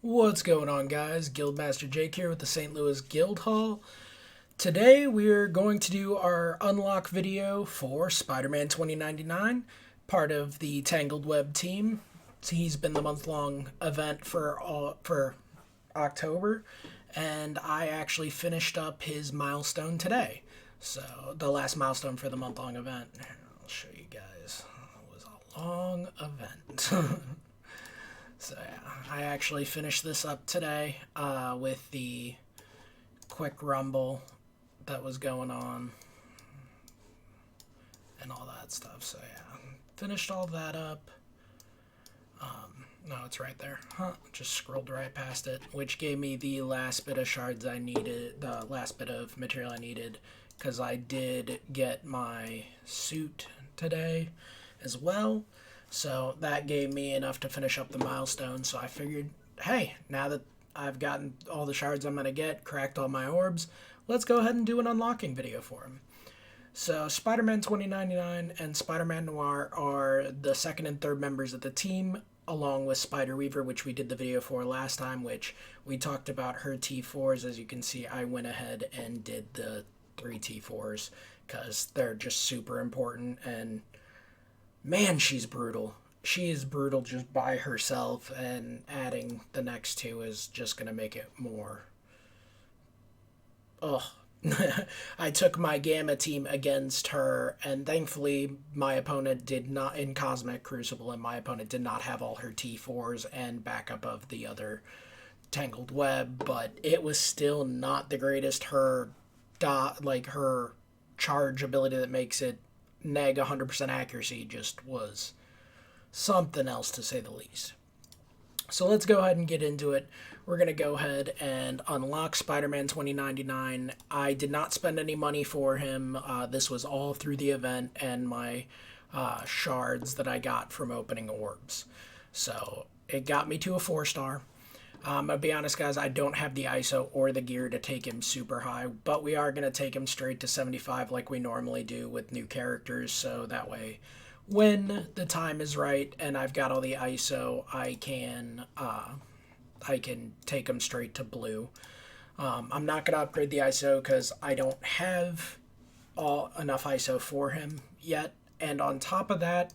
What's going on, guys? Guildmaster Jake here with the St. Louis Guildhall. Today we're going to do our unlock video for Spider-Man 2099, part of the Tangled Web team. He's been the month-long event for October, and I actually finished up his milestone today. So the last milestone for the month-long event. I'll show you guys. It was a long event. So yeah, I actually finished this up today with the quick rumble that was going on and all that stuff. So yeah, finished all that up. No, it's right there. Just scrolled right past it, which gave me the last bit of shards I needed, the last bit of material I needed, because I did get my suit today as well. So that gave me enough to finish up the milestone. So I figured, hey, now that I've gotten all the shards I'm going to get, cracked all my orbs, let's go ahead and do an unlocking video for him. So Spider-Man 2099 and Spider-Man Noir are the second and third members of the team, along with Spider-Weaver, which we did the video for last time, which we talked about her T4s. As you can see, I went ahead and did the 3 T4s because they're just super important, and man, she's brutal. She is brutal just by herself, and adding the next two is just going to make it more. Ugh. I took my Gamma team against her, and thankfully, my opponent did not, in Cosmic Crucible, and my opponent did not have all her T4s and backup of the other Tangled Web, but it was still not the greatest. Her charge ability that makes it neg 100% accuracy just was something else, to say the least. So let's go ahead and get into it. We're going to go ahead and unlock Spider-Man 2099. I did not spend any money for him. This was all through the event and my shards that I got from opening orbs. So it got me to a 4-star. I'll be honest, guys, I don't have the ISO or the gear to take him super high, but we are going to take him straight to 75 like we normally do with new characters, so that way when the time is right and I've got all the ISO, I can take him straight to blue. I'm not going to upgrade the ISO because I don't have enough ISO for him yet, and on top of that,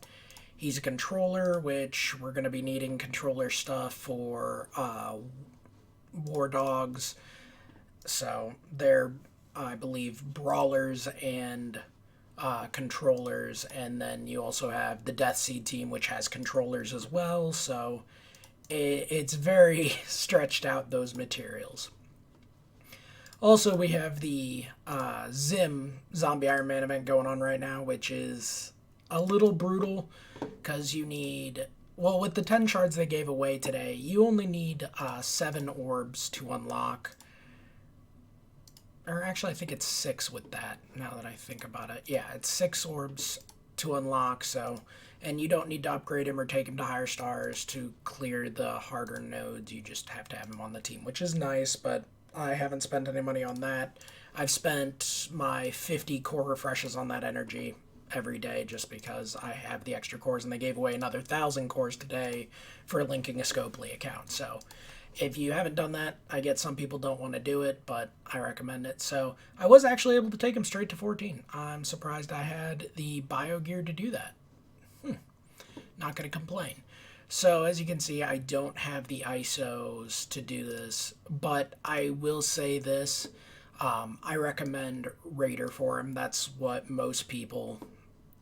he's a controller, which we're going to be needing controller stuff for War Dogs. So they're, I believe, brawlers and controllers. And then you also have the Death Seed team, which has controllers as well. So it's very stretched out, those materials. Also, we have the Zim Zombie Iron Man event going on right now, which is a little brutal because you need, well, with the 10 shards they gave away today, you only need 7 orbs to unlock. Or actually, I think it's 6 with that, now that I think about it. Yeah, it's 6 orbs to unlock, so, and you don't need to upgrade him or take him to higher stars to clear the harder nodes. You just have to have him on the team, which is nice, but I haven't spent any money on that. I've spent my 50 core refreshes on that energy every day just because I have the extra cores, and they gave away another 1,000 cores today for linking a Scopely account. So if you haven't done that, I get some people don't want to do it, but I recommend it. So I was actually able to take him straight to 14. I'm surprised I had the bio gear to do that. Not going to complain. So as you can see, I don't have the ISOs to do this, but I will say this. I recommend Raider for him. That's what most people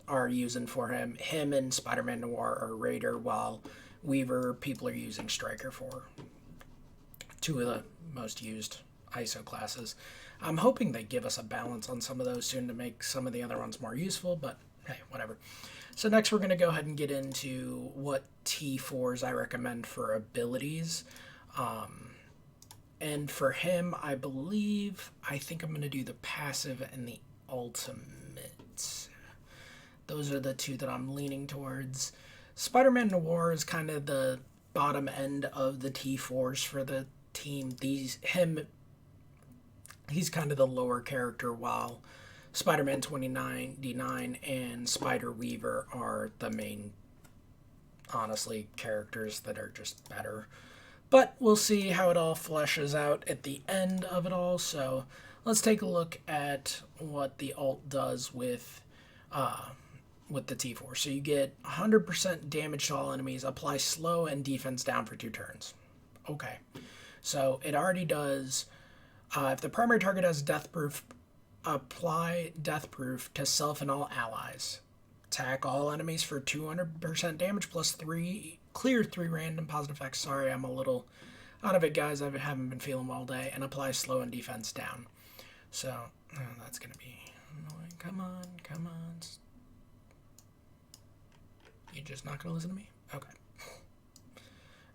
are using for him. Him and Spider-Man Noir are Raider, while Weaver people are using Striker for. 2 of the most used ISO classes. I'm hoping they give us a balance on some of those soon to make some of the other ones more useful, but hey, whatever. So next we're going to go ahead and get into what T4s I recommend for abilities. And for him, I think I'm going to do the passive and the ultimate. Those are the 2 that I'm leaning towards. Spider-Man Noir is kind of the bottom end of the T4s for the team. He's kind of the lower character, while Spider-Man 2099 and Spider-Weaver are the main, honestly, characters that are just better. But we'll see how it all fleshes out at the end of it all. So let's take a look at what the ult does with the T4. So you get 100% damage to all enemies, apply slow and defense down for 2 turns. Okay, so it already does, if the primary target has death proof, apply death proof to self and all allies. Attack all enemies for 200% damage plus 3, clear 3 random positive effects. Sorry, I'm a little out of it, guys. I haven't been feeling well all day. And apply slow and defense down. So, that's going to be annoying. Come on, come on. You're just not going to listen to me? Okay.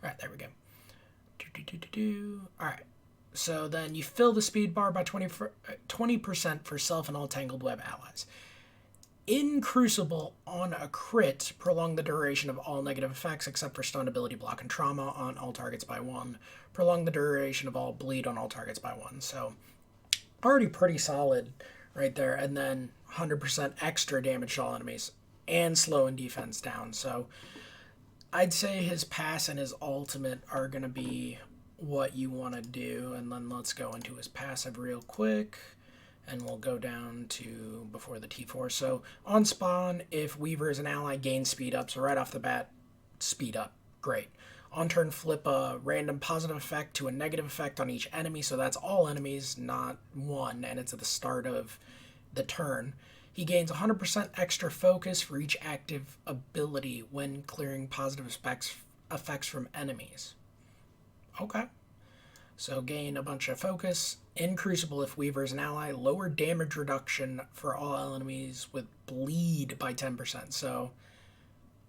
Alright, there we go. Alright. So then you fill the speed bar by 20% for self and all Tangled Web allies. In Crucible, on a crit, prolong the duration of all negative effects except for stun, ability, block, and trauma on all targets by 1. Prolong the duration of all bleed on all targets by 1. So, already pretty solid right there. And then 100% extra damage to all enemies and slow and defense down. So, I'd say his pass and his ultimate are going to be what you want to do. And then let's go into his passive real quick. And we'll go down to before the T4. So on spawn, if Weaver is an ally, gain speed up. So right off the bat, speed up. Great. On turn, flip a random positive effect to a negative effect on each enemy. So that's all enemies, not one. And it's at the start of the turn. He gains 100% extra focus for each active ability when clearing positive effects from enemies. Okay. So gain a bunch of focus. In Crucible, if Weaver is an ally, lower damage reduction for all enemies with bleed by 10%. So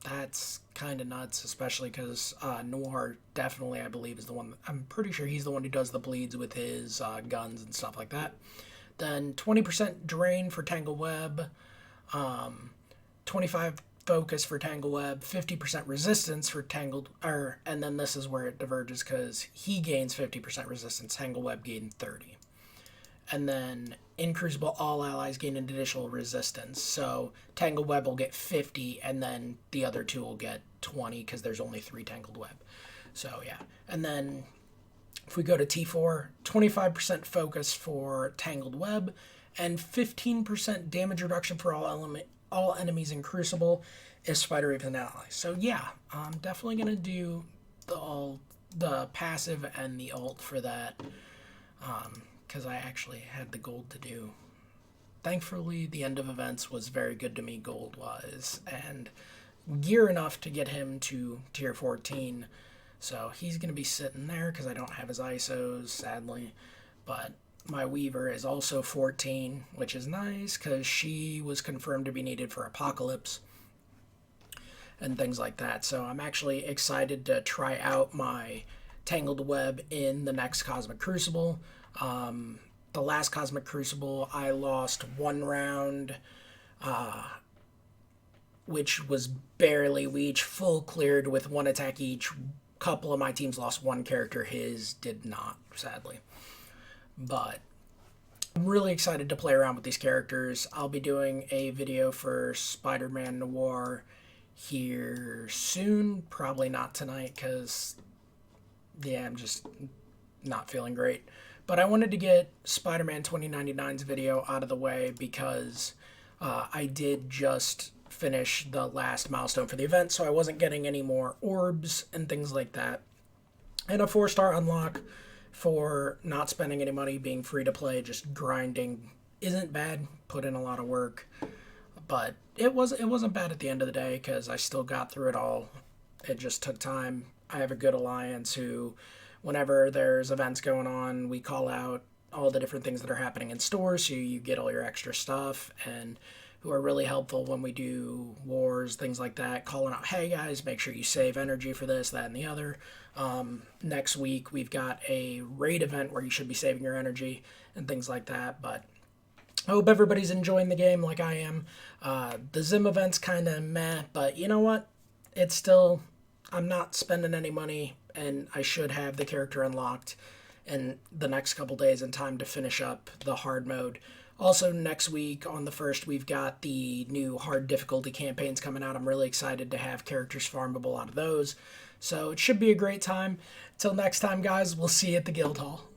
that's kind of nuts, especially because Noir definitely, I believe, is the one. I'm pretty sure he's the one who does the bleeds with his guns and stuff like that. Then 20% drain for Tangle Web, 25 focus for Tangle Web, 50% resistance for Tangled, and then this is where it diverges because he gains 50% resistance, Tangle Web gains 30. And then in Crucible, all allies gain an additional resistance. So Tangled Web will get 50, and then the other two will get 20 because there's only 3 Tangled Web. So yeah. And then if we go to T4, 25% focus for Tangled Web, and 15% damage reduction for all enemies in Crucible if Spider Raven's an ally. So yeah, I'm definitely going to do the passive and the ult for that. Because I actually had the gold to do. Thankfully, the end of events was very good to me gold-wise, and gear enough to get him to tier 14. So he's going to be sitting there because I don't have his ISOs, sadly. But my Weaver is also 14, which is nice because she was confirmed to be needed for Apocalypse and things like that. So I'm actually excited to try out my Tangled Web in the next Cosmic Crucible. The last Cosmic Crucible, I lost 1 round, which was barely. We each full cleared with 1 attack each. Couple of my teams lost 1 character. His did not, sadly. But I'm really excited to play around with these characters. I'll be doing a video for Spider-Man Noir here soon. Probably not tonight because, yeah, I'm just not feeling great. But I wanted to get Spider-Man 2099's video out of the way because I did just finish the last milestone for the event, so I wasn't getting any more orbs and things like that. And a 4-star unlock for not spending any money, being free to play, just grinding isn't bad. Put in a lot of work, but it wasn't bad at the end of the day because I still got through it all. It just took time. I have a good alliance who, whenever there's events going on, we call out all the different things that are happening in stores, so you get all your extra stuff, and who are really helpful when we do wars, things like that, calling out, hey guys, make sure you save energy for this, that, and the other. Next week, we've got a raid event where you should be saving your energy and things like that, but I hope everybody's enjoying the game like I am. The Zim event's kind of meh, but you know what? It's still, I'm not spending any money, and I should have the character unlocked in the next couple days in time to finish up the hard mode. Also, next week on the 1st, we've got the new hard difficulty campaigns coming out. I'm really excited to have characters farmable out of those. So it should be a great time. Till next time, guys, we'll see you at the Guild Hall.